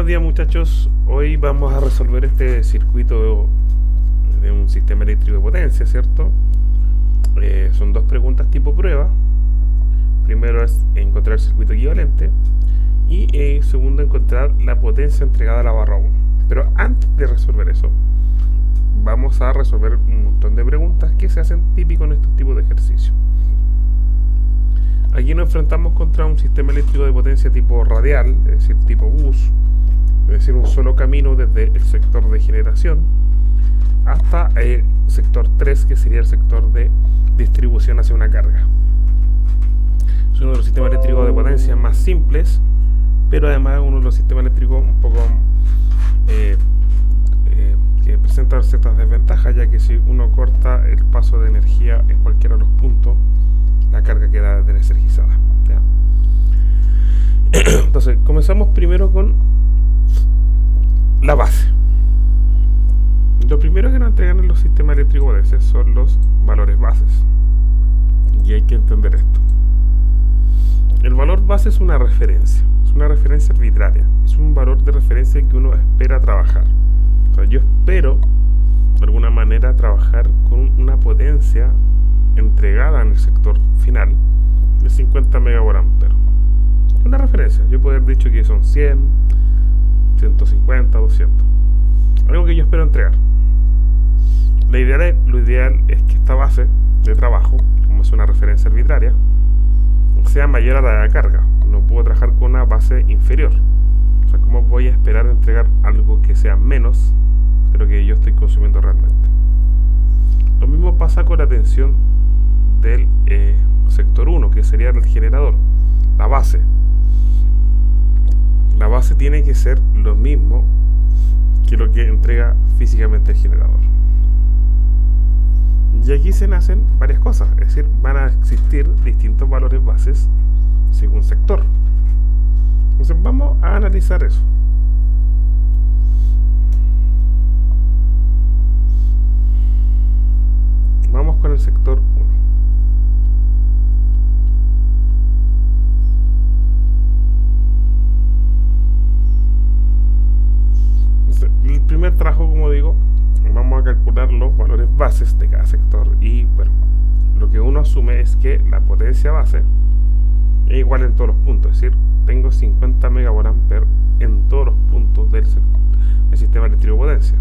Buenos días, muchachos. Hoy vamos a resolver este circuito de un sistema eléctrico de potencia, ¿cierto? Son dos preguntas tipo prueba. Primero es encontrar el circuito equivalente y segundo encontrar la potencia entregada a la barra 1. Pero antes de resolver eso, vamos a resolver un montón de preguntas que se hacen típicos en estos tipos de ejercicios. Aquí nos enfrentamos contra un sistema eléctrico de potencia tipo radial, es decir, tipo bus, es decir, un solo camino desde el sector de generación hasta el sector 3, que sería el sector de distribución hacia una carga. Es uno de los sistemas eléctricos de potencia más simples, pero además uno de los sistemas eléctricos un poco que presenta ciertas desventajas, ya que si uno corta el paso de energía en cualquiera de los puntos, la carga queda desenergizada, ¿ya? Entonces, comenzamos primero con la base. Lo primero que nos entregan en los sistemas eléctricos de potencia son los valores bases, y hay que entender esto. El valor base es una referencia arbitraria, es un valor de referencia que uno espera trabajar. O sea, yo espero de alguna manera trabajar con una potencia entregada en el sector final de 50 MVA. Una referencia, yo puedo haber dicho que son 100, 150, 200. Algo que yo espero entregar. Lo ideal es que esta base de trabajo, como es una referencia arbitraria, sea mayor a la de la carga. No puedo trabajar con una base inferior. O sea, ¿cómo voy a esperar entregar algo que sea menos de lo que yo estoy consumiendo realmente? Lo mismo pasa con la tensión del sector 1, que sería el generador, la base. La base tiene que ser lo mismo que lo que entrega físicamente el generador. Y aquí se nacen varias cosas, es decir, van a existir distintos valores bases según sector. Entonces vamos a analizar eso. Vamos con el sector 1. El primer trabajo, como digo, vamos a calcular los valores bases de cada sector y bueno, lo que uno asume es que la potencia base es igual en todos los puntos, es decir, tengo 50 MVA en todos los puntos del sistema eléctrico de potencia.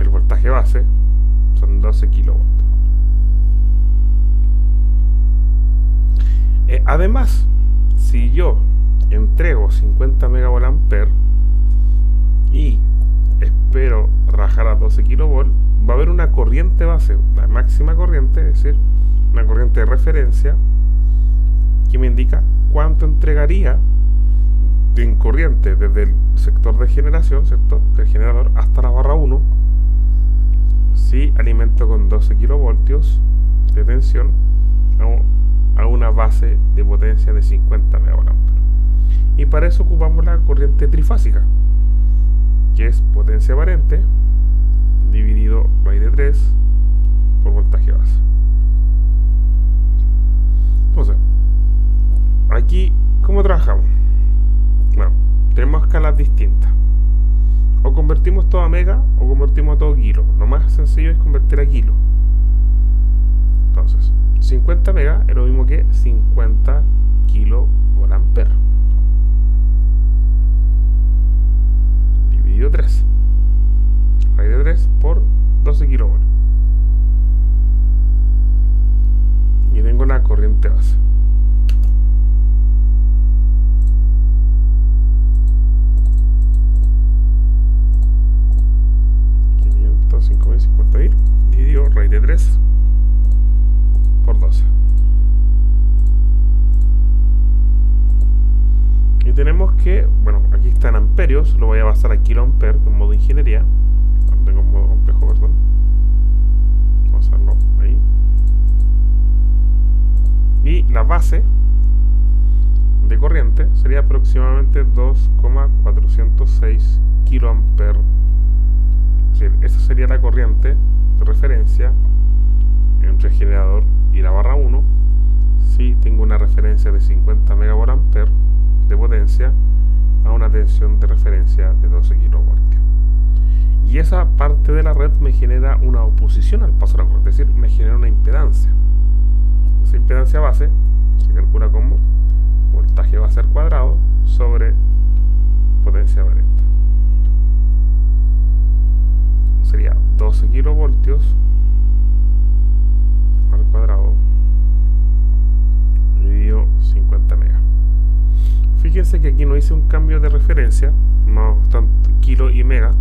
El voltaje base son 12 kV. Además, si yo entrego 50 MVA y espero trabajar a 12 kV, va a haber una corriente base, la máxima corriente, es decir, una corriente de referencia que me indica cuánto entregaría en corriente desde el sector de generación, ¿cierto?, del generador hasta la barra 1, si alimento con 12 kV de tensión a una base de potencia de 50 MVA. Y para eso ocupamos la corriente trifásica, que es potencia aparente dividido raíz de 3 por voltaje base. Entonces, aquí, ¿cómo trabajamos? Bueno, tenemos escalas distintas. O convertimos todo a mega o convertimos todo a kilo. Lo más sencillo es convertir a kilo. Entonces, 50 mega es lo mismo que 50 kVA. Dividido 3. Raíz de 3 por 12 kV. Y tengo la corriente base. Dividido raíz de 3 por 12. Y tenemos que, bueno, aquí está en amperios, lo voy a basar a kiloamper en modo ingeniería. No tengo modo complejo, perdón. Vamos a hacerlo ahí. Y la base de corriente sería aproximadamente 2,406 kiloamper. Es decir, esa sería la corriente de referencia entre el generador y la barra 1 si tengo una referencia de 50 megavoltampere de potencia a una tensión de referencia de 12 kilovoltios. Y esa parte de la red me genera una oposición al paso a la corriente, es decir, me genera una impedancia. Esa impedancia base se calcula como voltaje base al cuadrado sobre potencia aparente. Sería 12 kilovoltios al cuadrado dividido 50 megas. Fíjense que aquí no hice un cambio de referencia, no tanto kilo y mega,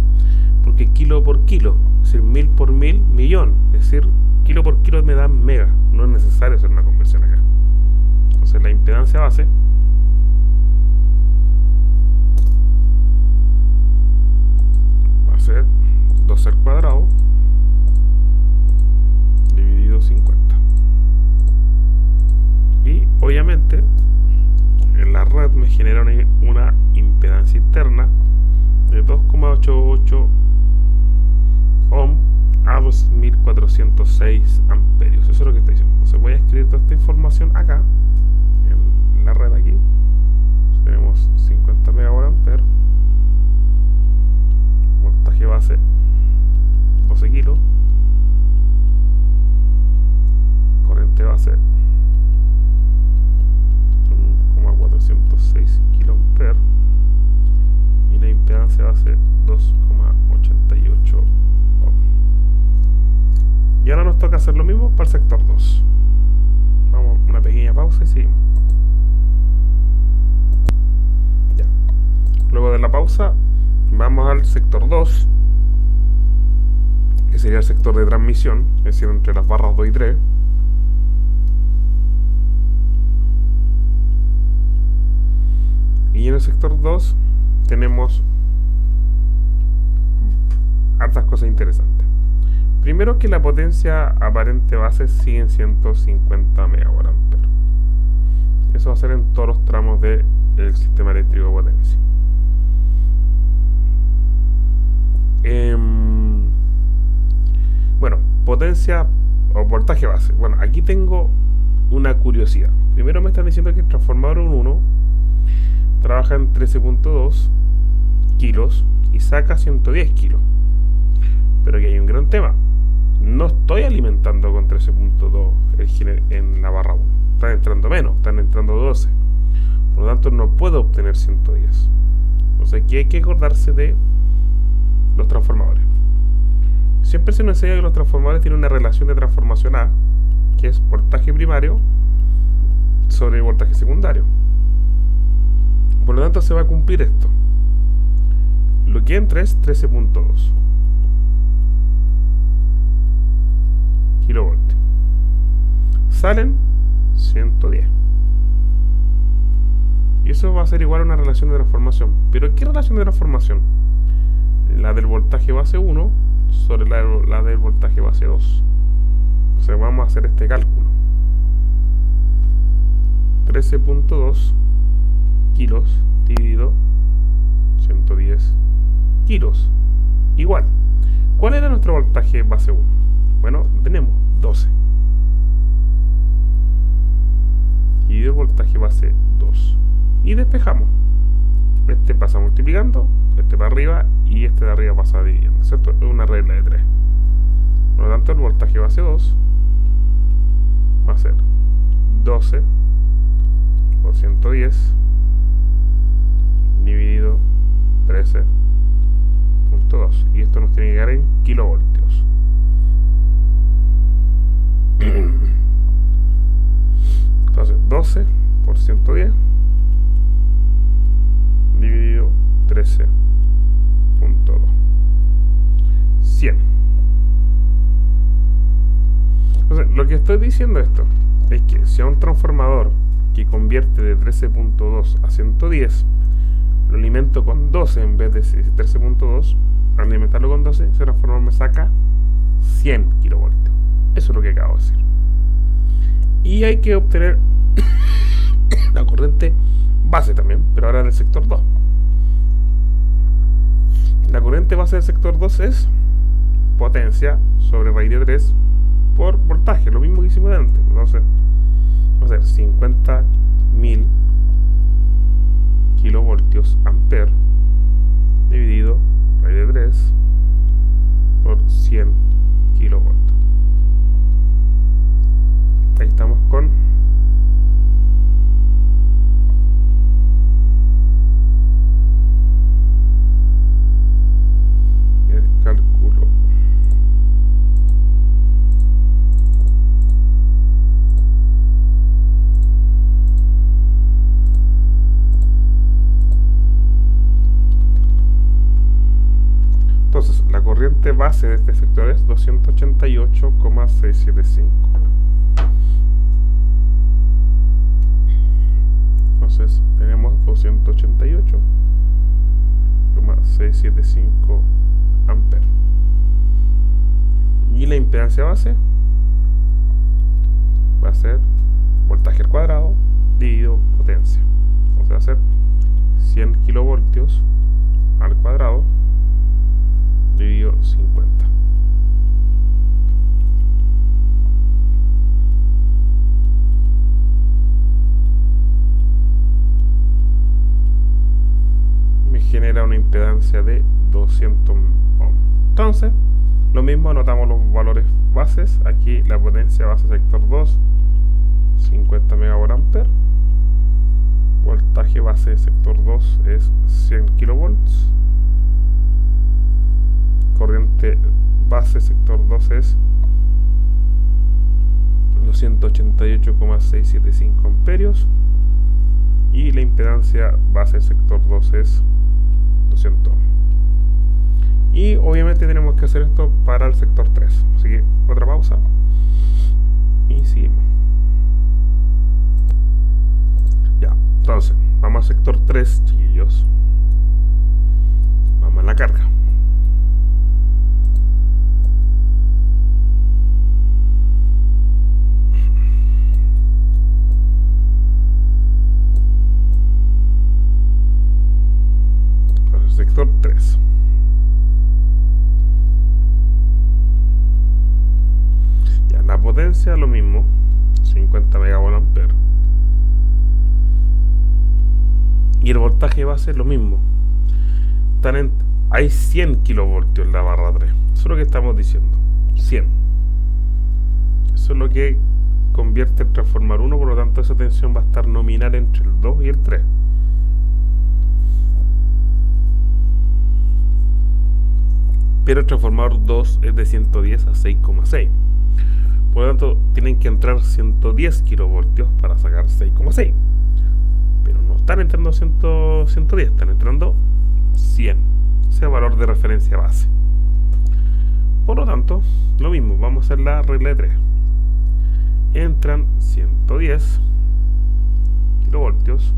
porque kilo por kilo, es decir, 1000 por 1000, millón, es decir, kilo por kilo me da mega, no es necesario hacer una conversión acá. Entonces la impedancia base va a ser 12 al cuadrado dividido 50. Y obviamente en la red me genera una impedancia interna de 2,88 ohm a 2406 amperios. Eso es lo que está diciendo. Entonces voy a escribir toda esta información acá en la red aquí. Entonces tenemos 50 megavoltampere, voltaje base 12 kilos, corriente base 1,406 kiloamperes y la impedancia base 2,88 ohm. Y ahora nos toca hacer lo mismo para el sector 2. Vamos a una pequeña pausa y seguimos. Ya. Luego de la pausa vamos al sector 2, que sería el sector de transmisión, es decir, entre las barras 2 y 3. Y en el sector 2 tenemos hartas cosas interesantes. Primero, que la potencia aparente base sigue en 150 megavoltampere. Eso va a ser en todos los tramos del sistema eléctrico de potencia. Bueno, potencia o voltaje base. Bueno, aquí tengo una curiosidad. Primero me están diciendo que el transformador 1 trabaja en 13.2 kilos y saca 110 kilos. Pero aquí hay un gran tema. No estoy alimentando con 13.2 en la barra 1. Están entrando menos, están entrando 12. Por lo tanto, no puedo obtener 110. Entonces aquí hay que acordarse de los transformadores. Siempre se nos enseña que los transformadores tienen una relación de transformación A, que es voltaje primario sobre voltaje secundario. Por lo tanto, se va a cumplir esto. Lo que entra es 13.2 kilovoltios. Salen 110. Y eso va a ser igual a una relación de transformación. ¿Pero qué relación de transformación? La del voltaje base 1 sobre la del voltaje base 2. O sea, vamos a hacer este cálculo. 13.2 kilos dividido 110 kilos. Igual. ¿Cuál era nuestro voltaje base 1? Bueno, tenemos 12. Y el voltaje base 2. Y despejamos. Este pasa multiplicando, este para arriba y este de arriba pasa dividiendo, ¿cierto? Es una regla de 3. Por lo tanto, el voltaje base 2 va a ser 12 por 110 dividido 13.2. Y esto nos tiene que dar en kilovoltios. Entonces, 12 por 110 dividido 13.2. 100. Entonces, lo que estoy diciendo esto es que si a un transformador que convierte de 13.2 a 110 lo alimento con 12 en vez de 13.2, al alimentarlo con 12, ese transformador me saca 100 kilovoltios. Eso es lo que acabo de decir. Y hay que obtener la corriente base también, pero ahora en el sector 2. La corriente base del sector 2 es potencia sobre raíz de 3 por voltaje, lo mismo que hicimos de antes. Entonces, va a ser 50.000 kilovoltios amper dividido raíz de 3 por 100 kilovoltios. Ahí estamos con el cálculo. Entonces, la corriente base de este sector es 288,675. Entonces, tenemos 288,675 amperes. Y la impedancia base va a ser voltaje al cuadrado dividido potencia. O sea, va a ser 100 kilovoltios al cuadrado dividido 50. Me genera una impedancia de 200 ohms. Entonces, lo mismo, anotamos los valores bases. Aquí la potencia base sector 2, 50 MVA. Voltaje base sector 2 es 100 kilovolts. Corriente base sector 2 es 288,675 amperios. Y la impedancia base sector 2 es 200. Y obviamente tenemos que hacer esto para el sector 3. Así que otra pausa y seguimos. Ya, entonces vamos al sector 3, chiquillos. Vamos a la carga. Sector 3. Ya, la potencia lo mismo, 50 MVA. Y el voltaje base lo mismo. Hay 100 kilovoltios en la barra 3. Eso es lo que estamos diciendo. 100. Eso es lo que convierte el transformador 1, por lo tanto esa tensión va a estar nominal entre el 2 y el 3. Pero el transformador 2 es de 110 a 6,6. Por lo tanto, tienen que entrar 110 kilovoltios para sacar 6,6. Pero no están entrando 110, están entrando 100. Ese es el valor de referencia base. Por lo tanto, lo mismo, vamos a hacer la regla de 3. Entran 110 kilovoltios,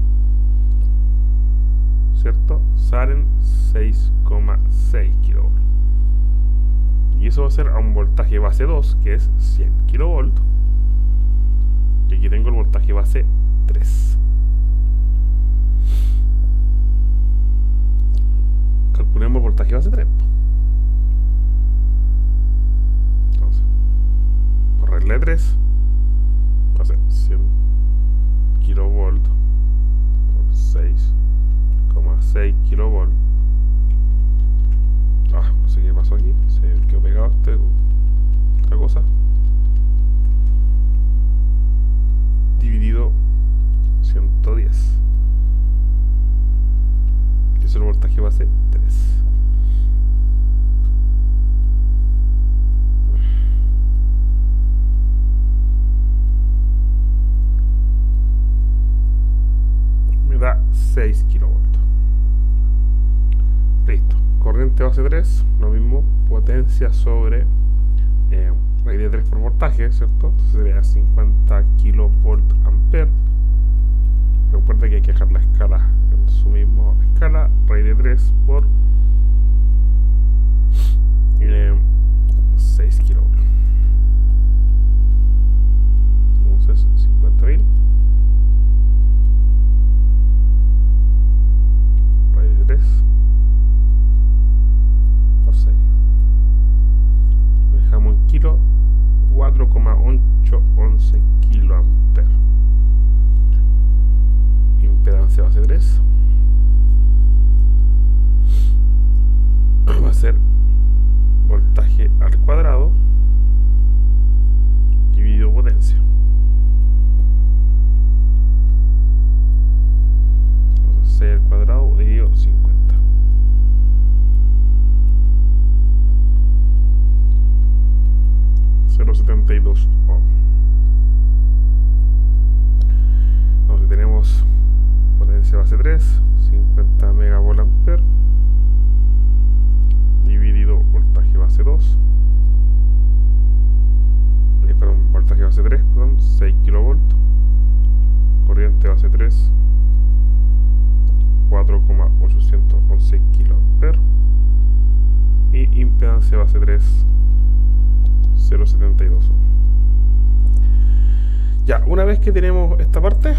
¿cierto? Salen 6,6 kilovoltios. Y eso va a ser a un voltaje base 2, que es 100 kV. Y aquí tengo el voltaje base 3. Calculemos el voltaje base 3. Entonces, por regla de 3, va a ser 100 kV por 6,6 kV. No sé qué pasó aquí, se quedó pegado esta cosa. Dividido 110. Que es el voltaje base 3. Me da 6 kilovoltios. Listo. Corriente base 3, lo mismo, potencia sobre raíz de 3 por voltaje, ¿cierto? Entonces sería 50 kilovolt amper. Recuerda que hay que dejar la escala en su misma escala, raíz de 3 por 6 kilovolt. Entonces 50.000 raíz de 3 por 6. Dejamos en kilo, 4,811 kiloamperes. es 50 megavoltampere dividido voltaje base 2, perdón, voltaje base 3, perdón, 6 kilovolts, corriente base 3, 4,811 kiloamperes, y impedancia base 3, 0,72 ohm. Ya, una vez que tenemos esta parte,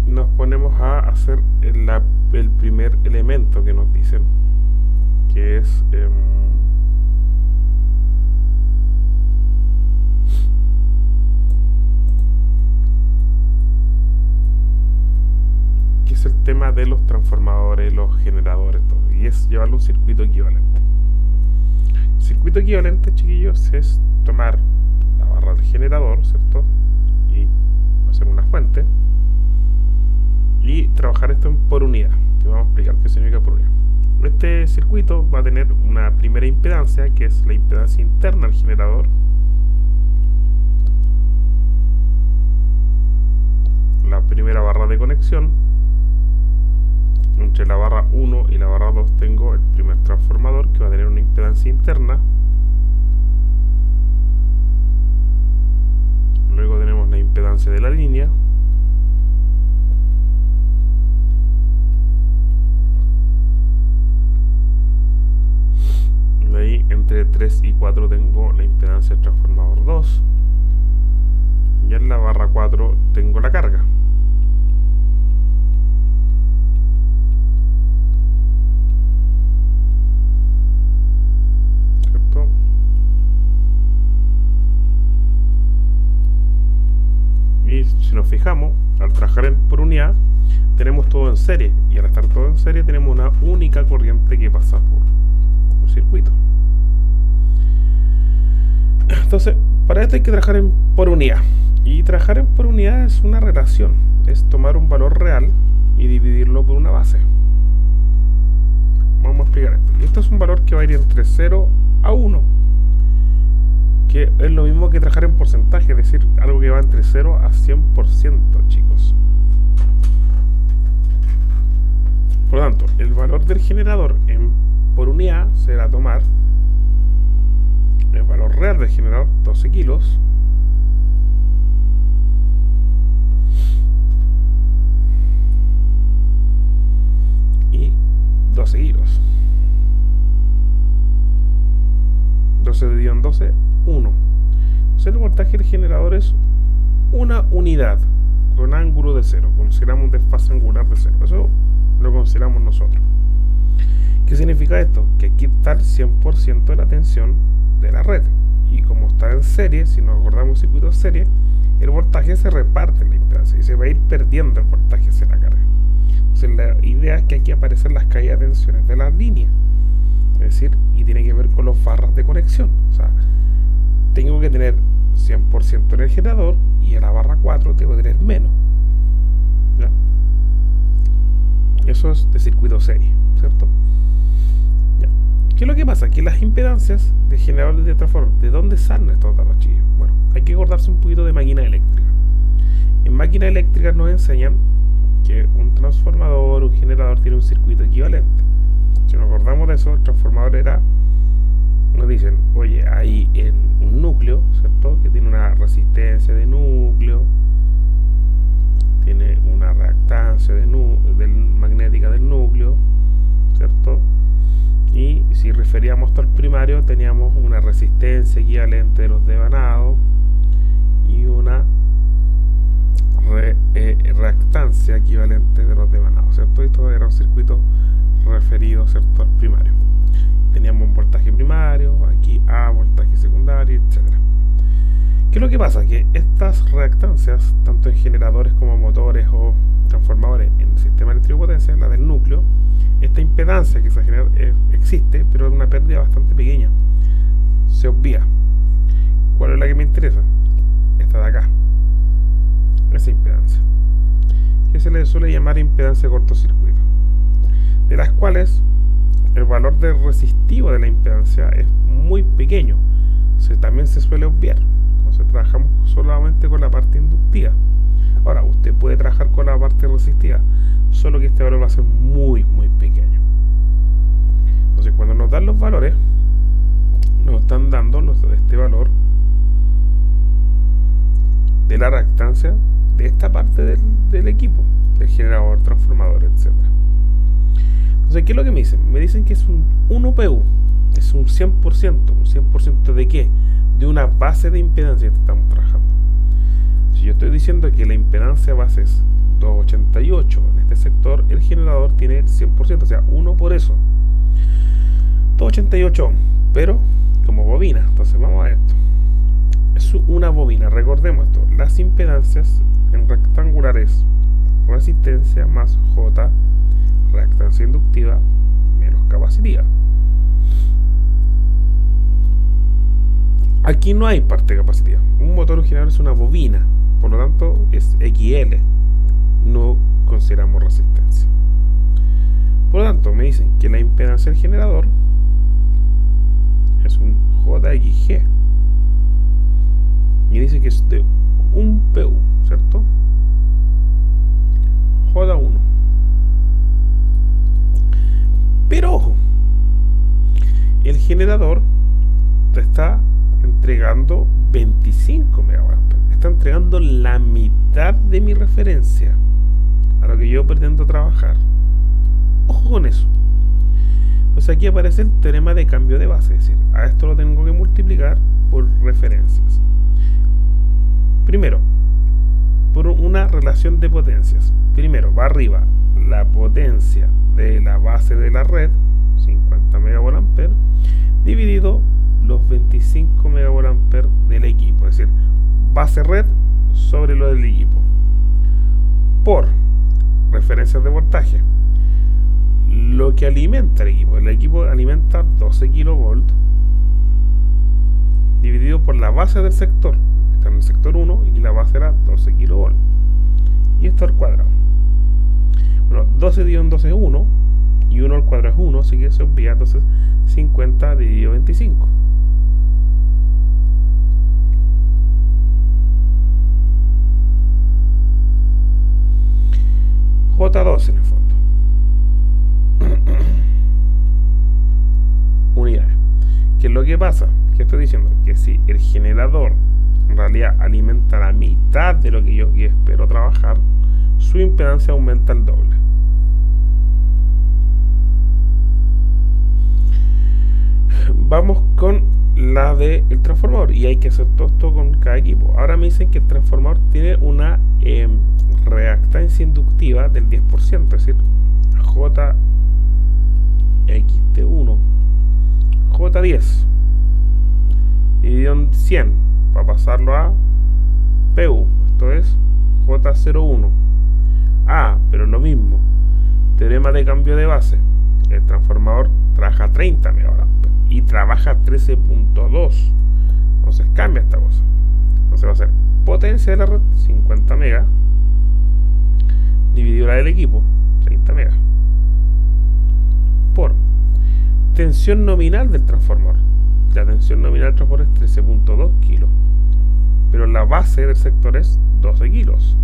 nos ponemos a hacer el primer elemento que nos dicen, que es el tema de los transformadores, los generadores, todo, y es llevarle un circuito equivalente. El circuito equivalente, chiquillos, es tomar la barra del generador, ¿cierto? Y hacer una fuente y trabajar esto por unidad. Te vamos a explicar qué significa por unidad. Este circuito va a tener una primera impedancia, que es la impedancia interna al generador, la primera barra de conexión. Entre la barra 1 y la barra 2 tengo el primer transformador, que va a tener una impedancia interna. Luego tenemos la impedancia de la línea. De ahí, entre 3 y 4 tengo la impedancia del transformador 2. Y en la barra 4 tengo la carga. Y si nos fijamos, al trabajar por unidad, tenemos todo en serie, y al estar todo en serie tenemos una única corriente que pasa por un circuito. Entonces, para esto hay que trabajar por unidad, y trabajar por unidad es una relación, es tomar un valor real y dividirlo por una base. Vamos a explicar esto. Y esto es un valor que va a ir entre 0 a 1, que es lo mismo que trabajar en porcentaje, es decir, algo que va entre 0 a 100%, chicos. Por lo tanto, el valor del generador por unidad será tomar el valor real del generador, 12 kilos, y 12 kilos. 12 dividido en 12, 1. Entonces el voltaje del generador es una unidad con ángulo de 0. Consideramos un desfase angular de 0. Eso lo consideramos nosotros. ¿Qué significa esto? Que aquí está el 100% de la tensión de la red. Y como está en serie, si nos acordamos circuito de serie, el voltaje se reparte en la impedancia y se va a ir perdiendo el voltaje hacia la carga. Entonces la idea es que aquí aparecen las caídas de tensiones de las líneas. Es decir, y tiene que ver con los barras de conexión. O sea, tengo que tener 100% en el generador, y en la barra 4 tengo que tener menos. ¿Ya? Eso es de circuito serie, ¿cierto? ¿Ya? ¿Qué es lo que pasa? Que las impedancias de generadores de transformador, ¿de dónde salen estos datos, chicos? Bueno, hay que acordarse un poquito de máquina eléctrica. En máquina eléctrica nos enseñan que un transformador, un generador tiene un circuito equivalente. Si nos acordamos de eso, el transformador nos dicen, oye, hay un núcleo, ¿cierto? Que tiene una resistencia de núcleo, tiene una reactancia magnética del núcleo, ¿cierto? Y si referíamos esto al primario, teníamos una resistencia equivalente de los devanados y una reactancia equivalente de los devanados, ¿cierto? Esto era un circuito referido, ¿cierto?, al primario. Teníamos un voltaje primario, aquí A, voltaje secundario, etcétera. ¿Qué es lo que pasa? Que estas reactancias, tanto en generadores como motores o transformadores en el sistema eléctrico de potencia, la del núcleo, esta impedancia que se genera existe, pero es una pérdida bastante pequeña. Se obvia. ¿Cuál es la que me interesa? Esta de acá. Esa impedancia, que se le suele llamar impedancia de cortocircuito, de las cuales el valor de resistivo de la impedancia es muy pequeño. También se suele obviar. Entonces trabajamos solamente con la parte inductiva. Ahora, usted puede trabajar con la parte parte resistiva, solo que este valor va a ser muy pequeño. Entonces cuando nos dan los valores, nos están dando este valor de la reactancia de esta parte del equipo, del generador, transformador, etc. Entonces, ¿qué es lo que me dicen? Me dicen que es un 1PU, es un 100%. ¿Un 100% de qué? De una base de impedancia que estamos trabajando. Si yo estoy diciendo que la impedancia base es 288 en este sector, el generador tiene el 100%, o sea, 1 por eso. 288 ohms, pero como bobina. Entonces vamos a esto. Es una bobina, recordemos esto. Las impedancias en rectangular es resistencia más J, reactancia inductiva menos capacitiva. Aquí no hay parte capacitiva. Un motor original es una bobina, por lo tanto es XL. No consideramos resistencia. Por lo tanto, me dicen que la impedancia del generador es un JXG. Y dice que es de un PU, ¿cierto? J1. Pero ojo, el generador te está entregando 25 megavatios. Está entregando la mitad de mi referencia a lo que yo pretendo trabajar. Ojo con eso. Entonces aquí aparece el teorema de cambio de base, es decir, a esto lo tengo que multiplicar por referencias. Primero, por una relación de potencias. Primero, va arriba la potencia de la base de la red, 50 MVA, dividido los 25 MVA del equipo, es decir, base red sobre lo del equipo, por referencias de voltaje. Lo que alimenta el equipo alimenta 12 kV, dividido por la base del sector. Está en el sector 1 y la base era 12 kV. Y esto al cuadrado. Bueno, 12 dividido en 12 es 1. Y 1 al cuadrado es 1, así que se obvia. Entonces 50 dividido 25. J2 en el fondo. Unidades. ¿Qué es lo que pasa? ¿Qué estoy diciendo? Que si el generador en realidad alimenta la mitad de lo que yo espero trabajar, su impedancia aumenta el doble. Vamos con la del transformador, y hay que hacer todo esto con cada equipo. Ahora me dicen que el transformador tiene una reactancia inductiva del 10%, es decir, JXT1 J10 dividido en 100 para pasarlo a PU, esto es J01. Pero lo mismo, teorema de cambio de base, el transformador trabaja 30 MVA y trabaja 13.2, entonces cambia esta cosa. Entonces va a ser potencia de la red 50 MB dividido la del equipo 30 MB por tensión nominal del transformador. La tensión nominal del transformador es 13.2 kilos, pero la base del sector es 12 kilos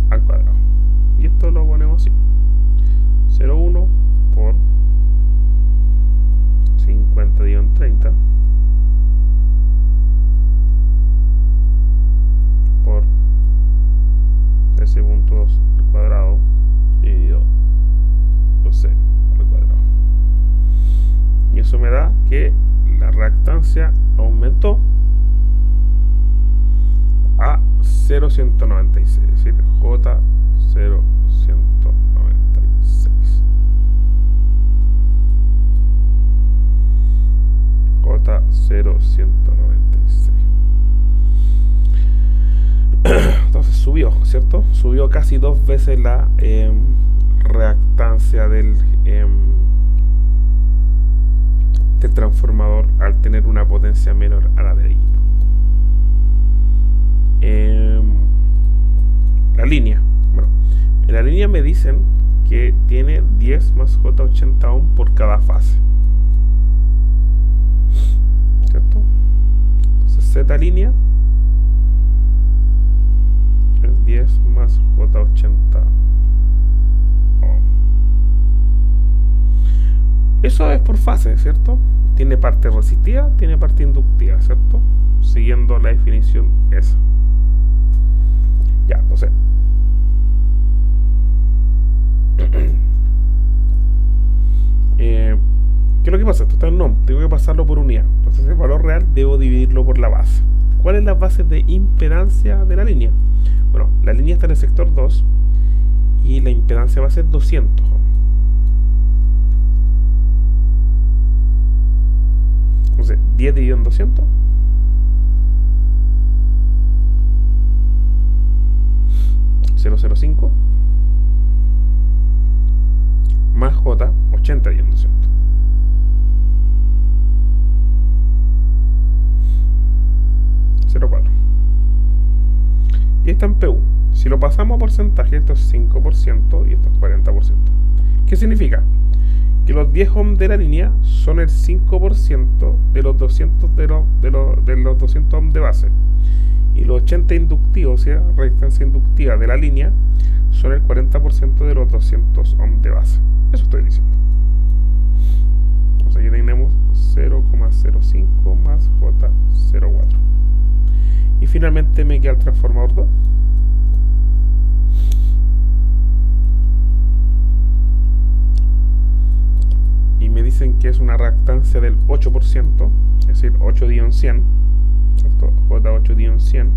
al cuadrado. Y esto lo ponemos así: 0,1 por 50 dividido en 30 por 13.2 al cuadrado dividido 12 al cuadrado. Y eso me da que la reactancia aumentó a 0,196, es decir, J0,196. J0,196. Entonces subió, ¿cierto? Subió casi 2 veces la reactancia del transformador al tener una potencia menor a la del equipo. La línea, bueno, en la línea me dicen que tiene 10 más J80 ohm por cada fase, ¿cierto? Entonces Z línea es 10 más más J80 ohm. Eso es por fase, ¿cierto? Tiene parte resistiva, tiene parte inductiva, ¿cierto? Siguiendo la definición esa. Ya, entonces ¿qué es lo que pasa? Esto está en ohm, tengo que pasarlo por unidad. Entonces el valor real debo dividirlo por la base. ¿Cuál es la base de impedancia de la línea? Bueno, la línea está en el sector 2 y la impedancia va a ser 200 ohm. Entonces 10 dividido en 200 0,05 más J 80 dividido en 200 0,4 y está en PU. Si lo pasamos a porcentaje, esto es 5% y esto es 40%. ¿Qué significa? Que los 10 ohm de la línea son el 5% de los 200 de los 200 ohm de base, y los 80 inductivos, o sea, resistencia inductiva de la línea, son el 40% de los 200 ohm de base. Eso estoy diciendo. Entonces aquí tenemos 0,05 más J04 y finalmente me queda el transformador 2. Y me dicen que es una reactancia del 8%, es decir, 8 dividido en 100, ¿cierto? J8 dividido en 100,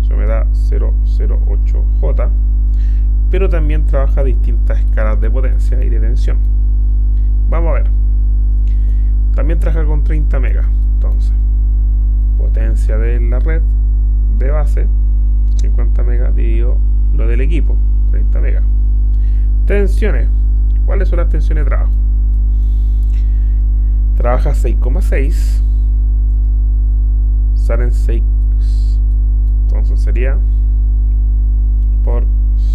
eso me da 0,08J, pero también trabaja a distintas escalas de potencia y de tensión. Vamos a ver. También trabaja con 30 megas, entonces, potencia de la red de base, 50 megas dividido lo del equipo, 30 megas. Tensiones. ¿Cuáles son las tensiones de trabajo? Trabaja 6,6, salen 6, entonces sería por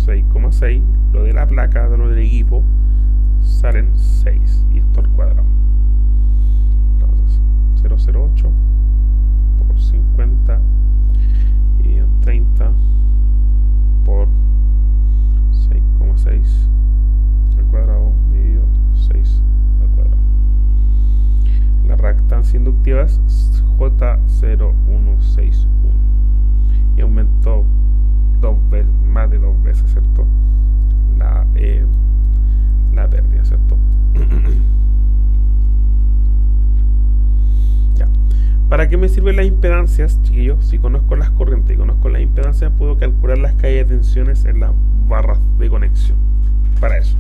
6,6, lo de la placa, de lo del equipo, salen 6, y esto al cuadrado. Entonces 0,08 por 50 y 30 por 6,6 al cuadrado dividido 6 al cuadrado. La reactancia inductiva es J0161 y aumentó más de dos veces, ¿cierto? La pérdida, ¿cierto? Ya. ¿Para qué me sirven las impedancias, chiquillos? Si conozco las corrientes y conozco las impedancias, puedo calcular las caídas de tensiones en las barras de conexión. Para eso.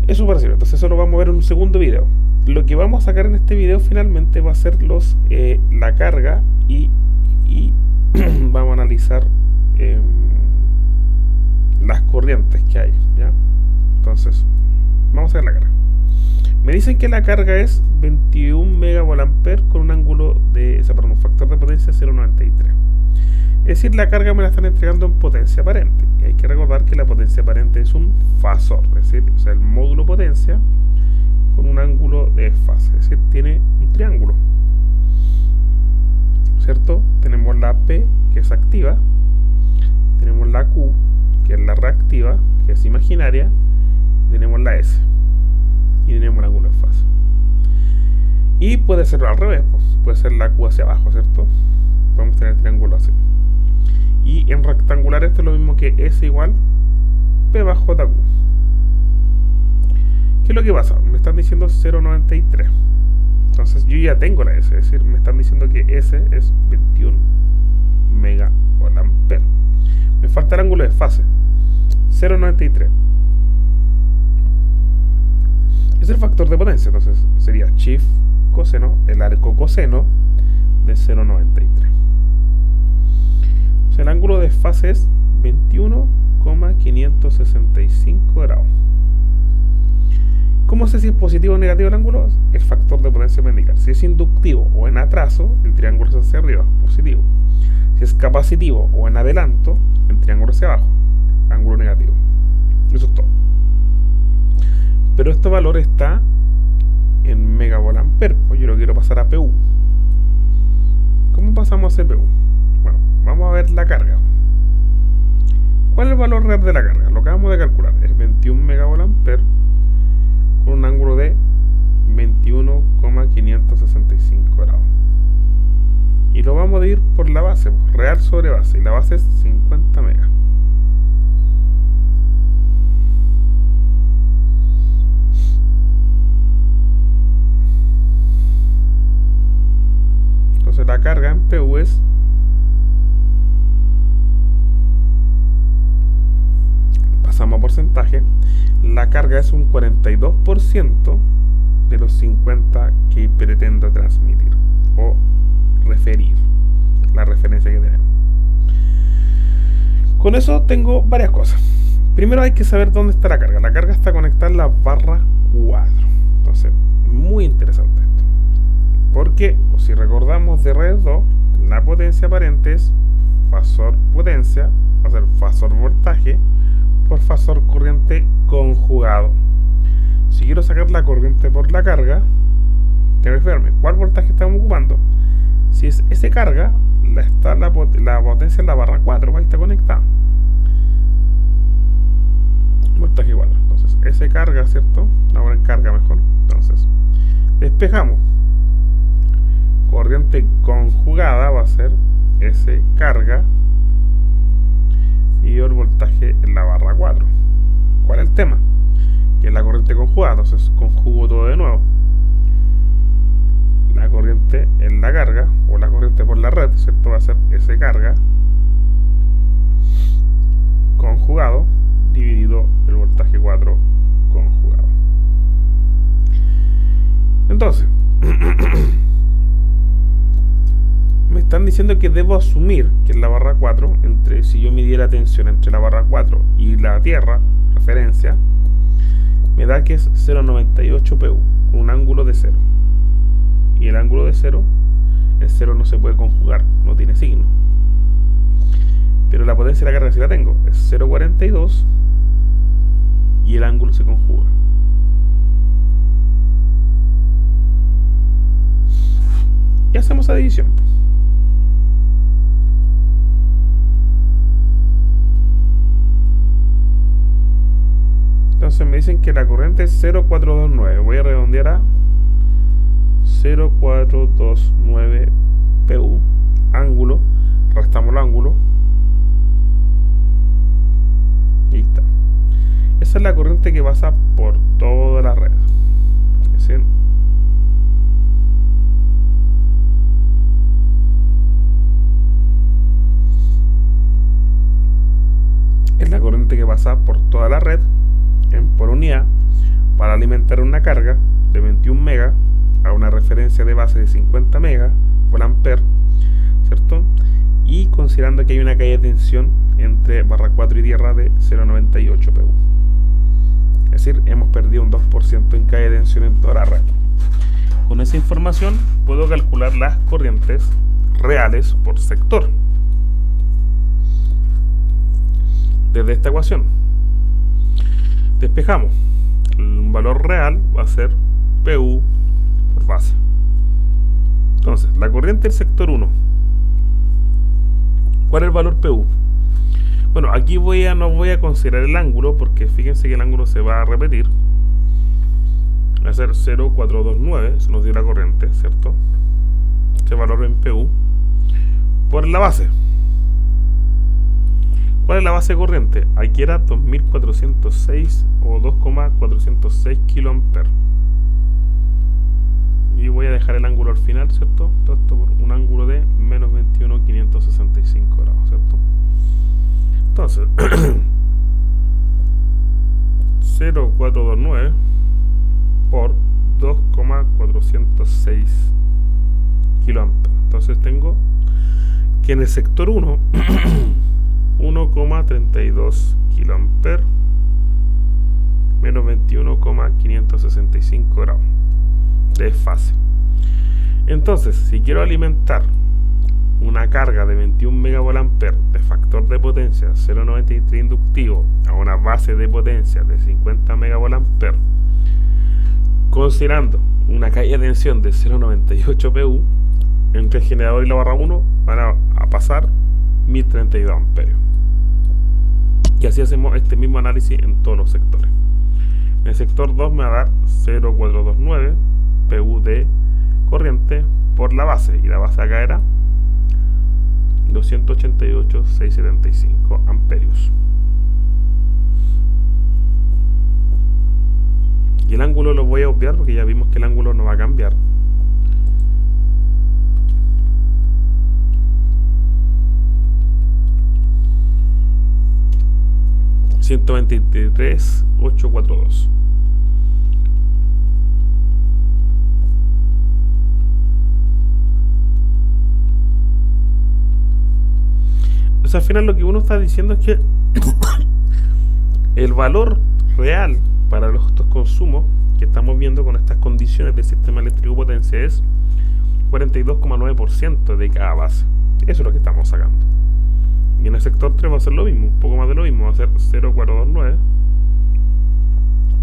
Eso para sirve. Entonces eso lo vamos a ver en un segundo video. Lo que vamos a sacar en este video finalmente va a ser la carga y vamos a analizar las corrientes que hay, ¿ya? Entonces, vamos a ver la carga. Me dicen que la carga es 21 megavoltampere con un ángulo de, un factor de potencia 0,93. Es decir, la carga me la están entregando en potencia aparente. Y hay que recordar que la potencia aparente es un fasor, es decir, o sea, el módulo potencia con un ángulo de fase, es decir, tiene un triángulo, ¿cierto? Tenemos la P, que es activa, tenemos la Q, que es la reactiva, que es imaginaria, y tenemos la S, y tenemos el ángulo de fase. Y puede ser al revés, pues, puede ser la Q hacia abajo, ¿cierto? Podemos tener el triángulo así. Y en rectangular esto es lo mismo que S igual P bajo JQ. ¿Qué es lo que pasa? Me están diciendo 0,93. Entonces yo ya tengo la S, es decir, me están diciendo que S es 21 megavoltampere. Me falta el ángulo de fase, 0,93. Es el factor de potencia, entonces sería chief coseno, el arco coseno de 0,93. O sea, el ángulo de fase es 21,565 grados. ¿Cómo sé si es positivo o negativo el ángulo? El factor de potencia me indica. Si es inductivo o en atraso, el triángulo es hacia arriba, positivo. Si es capacitivo o en adelanto, el triángulo hacia abajo, ángulo negativo. Eso es todo. Pero este valor está en megavoltampere, pues yo lo quiero pasar a PU. ¿Cómo pasamos a CPU? Bueno, vamos a ver la carga. ¿Cuál es el valor real de la carga? Lo acabamos de calcular. Es 21 megavoltampere con un ángulo de 21,565 grados. Y lo vamos a dividir por la base, real sobre base. Y la base es 50 megas. Entonces la carga en PU es pasamos a porcentaje. La carga es un 42% de los 50 que pretendo transmitir o referir, la referencia que tenemos. Con eso tengo varias cosas. Primero hay que saber dónde está la carga. La carga está conectada en la barra 4. Entonces, muy interesante esto. Porque, si recordamos de red 2, la potencia aparente es fasor potencia, va a ser fasor voltaje por fasor corriente conjugado. Si quiero sacar la corriente por la carga, tengo que fijarme cuál voltaje estamos ocupando. Si es ese carga, la potencia en la barra 4, ahí está conectada. Voltaje 4. Entonces, ese carga, ¿cierto? Ahora en carga mejor. Entonces, despejamos. Corriente conjugada va a ser ese carga y el voltaje en la barra 4. ¿Cuál es el tema? Que es la corriente conjugada. Entonces, conjugo todo de nuevo. La corriente en la carga, o la corriente por la red, ¿cierto? Va a ser ese carga conjugado dividido el voltaje 4 conjugado. Entonces, me están diciendo que debo asumir que en la barra 4, si yo midiera tensión entre la barra 4 y la tierra, referencia, me da que es 0,98 PU, con un ángulo de 0. Y el ángulo de 0, el 0 no se puede conjugar, no tiene signo. Pero la potencia de la carga sí la tengo, es 0,42 y el ángulo se conjuga. Y hacemos esa división. Entonces me dicen que la corriente es 0,429. Voy a redondear a 0,429 PU. Ángulo, restamos el ángulo. Y está. Esa es la corriente que pasa por toda la red. ¿Sí? Es la corriente que pasa por toda la red por unidad para alimentar una carga de 21 megas a una referencia de base de 50 megas por ampere, ¿cierto? Y considerando que hay una caída de tensión entre barra 4 y tierra de 0,98 PU. Es decir, hemos perdido un 2% en caída de tensión en toda la red. Con esa información puedo calcular las corrientes reales por sector. Desde esta ecuación despejamos. Un valor real va a ser PU por base. Entonces, la corriente del sector 1. ¿Cuál es el valor PU? Bueno, aquí no voy a considerar el ángulo, porque fíjense que el ángulo se va a repetir. Va a ser 0,429, se nos dio la corriente, ¿cierto? Este valor en PU por la base. ¿Cuál es la base corriente? Aquí era 2406 o 2,406 kA. Y voy a dejar el ángulo al final, ¿cierto? Todo esto por un ángulo de menos 21,565 grados, ¿cierto? Entonces, 0,429 por 2,406 kA. Entonces tengo que en el sector 1 1,32 kA menos 21,565 grados de fase. Entonces, si quiero alimentar una carga de 21 megavoltampere de factor de potencia 0,93 inductivo a una base de potencia de 50 megavoltampere, considerando una caída de tensión de 0,98 PU, entre el generador y la barra 1 van a pasar 1032 amperios. Y así hacemos este mismo análisis en todos los sectores. En el sector 2 me va a dar 0,429 PU de corriente por la base, y la base acá era 288,675 amperios. Y el ángulo lo voy a obviar porque ya vimos que el ángulo no va a cambiar. $123,842. O sea, al final lo que uno está diciendo es que el valor real para estos consumos que estamos viendo con estas condiciones del sistema eléctrico potencia es 42,9% de cada base. Eso es lo que estamos sacando. Y en el sector 3 va a ser lo mismo, un poco más de lo mismo, va a ser 0,429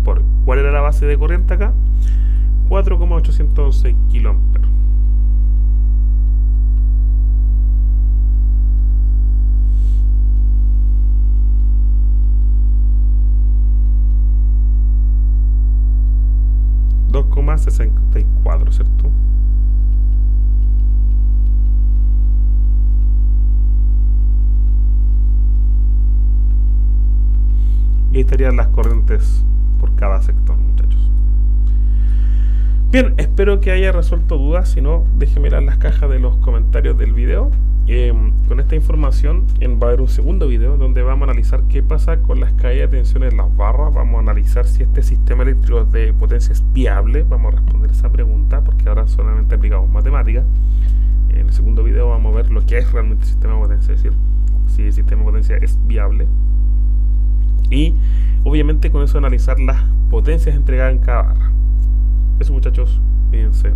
por, ¿cuál era la base de corriente acá? 4,811 kiloamperes. $2,64, ¿cierto? Y ahí estarían las corrientes por cada sector, muchachos. Bien, espero que haya resuelto dudas. Si no, déjenme en las cajas de los comentarios del video. Con esta información va a haber un segundo video donde vamos a analizar qué pasa con las caídas de tensión en las barras. Vamos a analizar si este sistema eléctrico de potencia es viable. Vamos a responder esa pregunta porque ahora solamente aplicamos matemáticas. En el segundo video vamos a ver lo que es realmente el sistema de potencia, es decir, si el sistema de potencia es viable. Y obviamente con eso analizar las potencias entregadas en cada barra. Eso, muchachos, cuídense,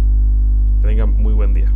que tengan muy buen día.